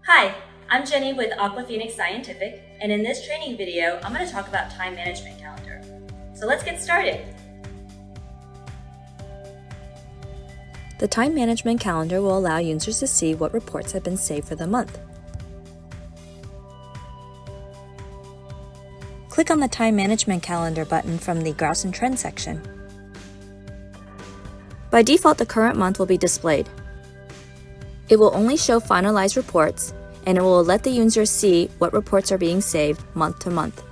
Hi, I'm Jenny with AquaPhoenix Scientific, and in this training video, I'm going to talk about time management calendar. So let's get started. The time management calendar will allow users to see what reports have been saved for the month. Click on the Time Management Calendar button from the Graphs and Trends section. By default, the current month will be displayed. It will only show finalized reports, and it will let the user see what reports are being saved month to month.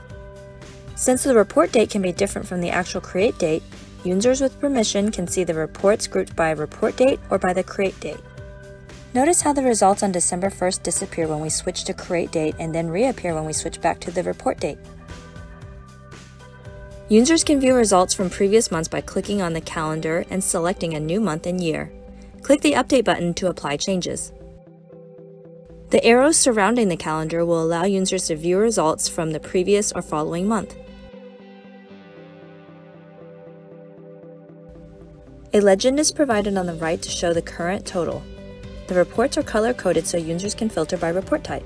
Since the report date can be different from the actual create date, users with permission can see the reports grouped by report date or by the create date. Notice how the results on December 1st disappear when we switch to create date and then reappear when we switch back to the report date. Users can view results from previous months by clicking on the calendar and selecting a new month and year. Click the Update button to apply changes. The arrows surrounding the calendar will allow users to view results from the previous or following month. A legend is provided on the right to show the current total. The reports are color-coded so users can filter by report type.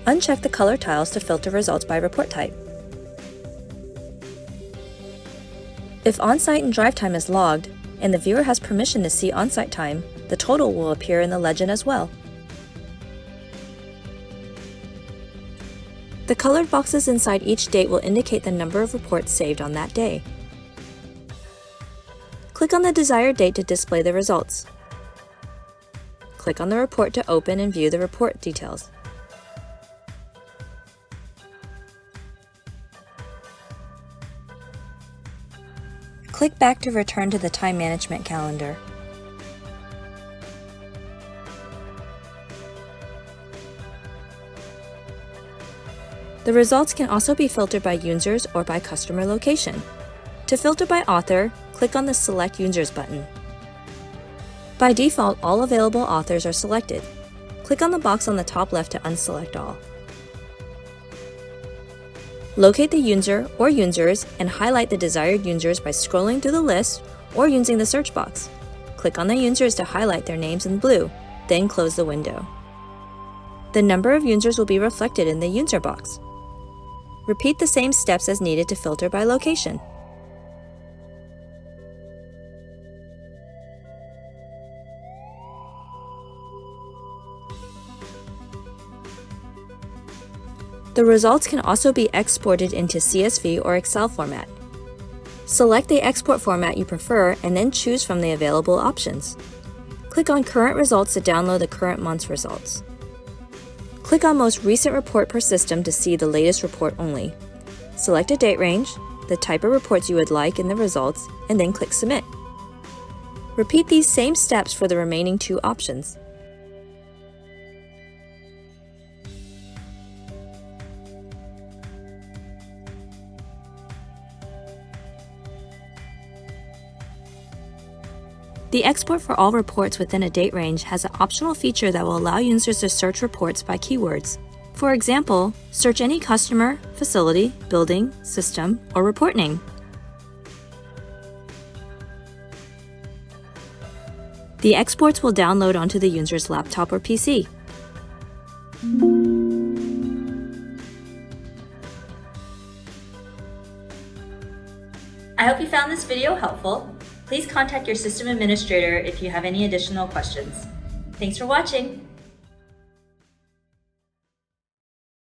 Uncheck the color tiles to filter results by report type. If on-site and drive time is logged, and the viewer has permission to see on-site time, the total will appear in the legend as well. The colored boxes inside each date will indicate the number of reports saved on that day. Click on the desired date to display the results. Click on the report to open and view the report details. Click back to return to the time management calendar. The results can also be filtered by users or by customer location. To filter by author, click on the Select Users button. By default, all available authors are selected. Click on the box on the top left to unselect all. Locate the user or users and highlight the desired users by scrolling through the list or using the search box. Click on the users to highlight their names in blue, then close the window. The number of users will be reflected in the user box. Repeat the same steps as needed to filter by location. The results can also be exported into CSV or Excel format. Select the export format you prefer and then choose from the available options. Click on Current Results to download the current month's results. Click on Most Recent Report per System to see the latest report only. Select a date range, the type of reports you would like in the results, and then click Submit. Repeat these same steps for the remaining two options. The Export for All reports within a date range has an optional feature that will allow users to search reports by keywords. For example, search any customer, facility, building, system, or report name. The exports will download onto the user's laptop or PC. I hope you found this video helpful. Please contact your system administrator if you have any additional questions. Thanks for watching.